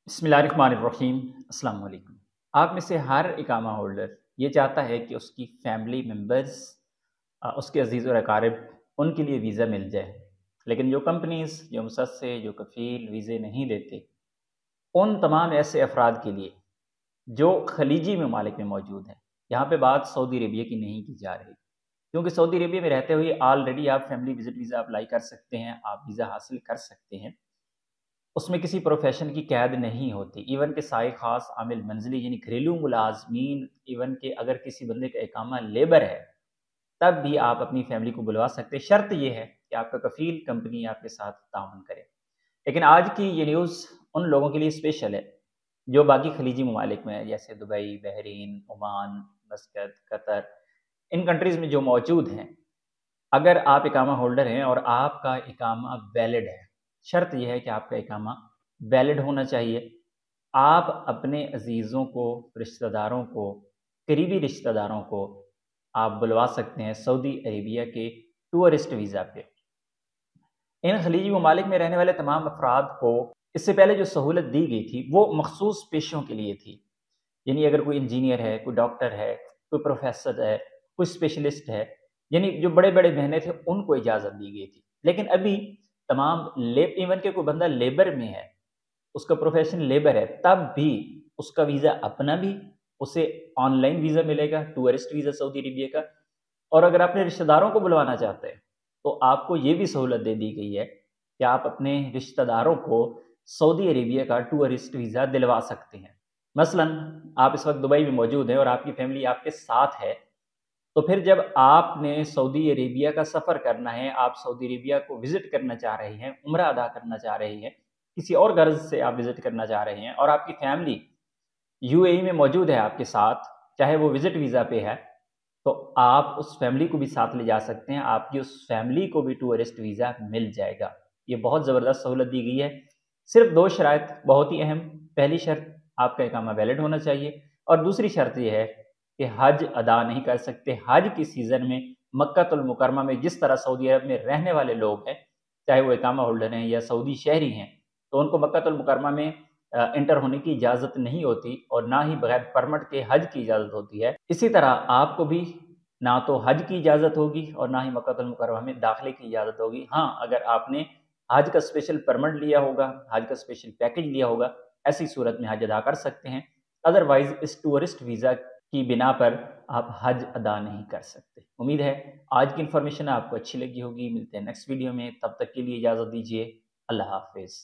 बिस्मिल्लाहिर्रहमानिर्रहीम। अस्सलाम वालेकुम। आप में से हर इकामा होल्डर ये चाहता है कि उसकी फैमिली मेम्बर्स उसके अजीज़ और अकारिब उनके लिए वीज़ा मिल जाए। लेकिन जो कंपनीज़, जो मुसस्से, जो कफ़ील वीज़े नहीं देते, उन तमाम ऐसे अफराद के लिए जो खलीजी ममालिक में मौजूद हैं, यहाँ पे बात सऊदी अरेबिया की नहीं की जा रही, क्योंकि सऊदी अरेबिया में रहते हुए ऑलरेडी आप फैमिली विज़िट वीज़ा अप्लाई कर सकते हैं, आप वीज़ा हासिल कर सकते हैं। उसमें किसी प्रोफ़ेशन की कैद नहीं होती। इवन कि साए ख़ास आमिल मंज़िली यानी घरेलू मुलाज़मीन, इवन कि अगर किसी बंदे का इकामा लेबर है, तब भी आप अपनी फ़ैमिली को बुलवा सकते हैं। शर्त ये है कि आपका कफ़ील कंपनी आपके साथ ताउन करे। लेकिन आज की ये न्यूज़ उन लोगों के लिए स्पेशल है, जो बाकी खलीजी ममालिक में है, जैसे Dubai, Bahrain, Oman, Muscat, Qatar, इन कंट्रीज़ में जो मौजूद हैं। अगर आप इकामा होल्डर हैं और आपका इकामा वैलिड है, शर्त यह है कि आपका इकामा वैलिड होना चाहिए। आप अपने अज़ीज़ों को, रिश्तेदारों को, करीबी रिश्तेदारों को आप बुलवा सकते हैं सऊदी अरेबिया के टूरिस्ट वीज़ा पे। इन खलीजी ममालिक में रहने वाले तमाम अफराद को इससे पहले जो सहूलत दी गई थी, वो मखसूस पेशों के लिए थी। यानी अगर कोई इंजीनियर है, कोई डॉक्टर है, कोई प्रोफ़ेसर है, कोई स्पेशलिस्ट है, यानी जो बड़े-बड़े मेहनत थे, उनको इजाज़त दी गई थी। लेकिन अभी तमाम इवन के कोई बंदा लेबर में है, उसका प्रोफ़ेशन लेबर है, तब भी उसका वीज़ा अपना भी उसे ऑनलाइन वीज़ा मिलेगा, टूरिस्ट वीज़ा सऊदी अरेबिया का। और अगर अपने रिश्तेदारों को बुलवाना चाहते हैं, तो आपको ये भी सहूलत दे दी गई है कि आप अपने रिश्तेदारों को सऊदी अरेबिया का टूरिस्ट वीज़ा दिलवा सकते हैं। मसलन आप इस वक़्त दुबई में मौजूद हैं और आपकी फ़ैमिली आपके साथ है, तो फिर जब आपने सऊदी अरेबिया का सफ़र करना है, आप सऊदी अरेबिया को विज़िट करना चाह रहे हैं, उम्रा अदा करना चाह रहे हैं, किसी और गर्ज़ से आप विज़िट करना चाह रहे हैं और आपकी फ़ैमिली यूएई में मौजूद है आपके साथ, चाहे वो विज़िट वीज़ा पे है, तो आप उस फैमिली को भी साथ ले जा सकते हैं, आपकी उस फैमिली को भी टूरिस्ट वीज़ा मिल जाएगा। ये बहुत ज़बरदस्त सहूलत दी गई है। सिर्फ़ 2 शराइत बहुत ही अहम, पहली शर्त आपका इकामा वैलिड होना चाहिए और दूसरी शर्त ये है कि हज अदा नहीं कर सकते। हज के सीज़न में मक्कातुल मुकर्रमा में जिस तरह सऊदी अरब में रहने वाले लोग हैं, चाहे वो इकामा होल्डर हैं या सऊदी शहरी हैं, तो उनको मक्कातुल मुकर्रमा में एंटर होने की इजाज़त नहीं होती और ना ही बगैर परमिट के हज की इजाज़त होती है। इसी तरह आपको भी ना तो हज की इजाज़त होगी और ना ही मक्कातुल मुकर्रमा में दाखिले की इजाज़त होगी। हाँ, अगर आपने हज का स्पेशल परमिट लिया होगा, हज का स्पेशल पैकेज लिया होगा, ऐसी सूरत में हज अदा कर सकते हैं। अदरवाइज़ इस टूरिस्ट वीज़ा की बिना पर आप हज अदा नहीं कर सकते। उम्मीद है आज की इन्फॉर्मेशन आपको अच्छी लगी होगी। मिलते हैं नेक्स्ट वीडियो में, तब तक के लिए इजाज़त दीजिए। अल्लाह हाफ़िज़।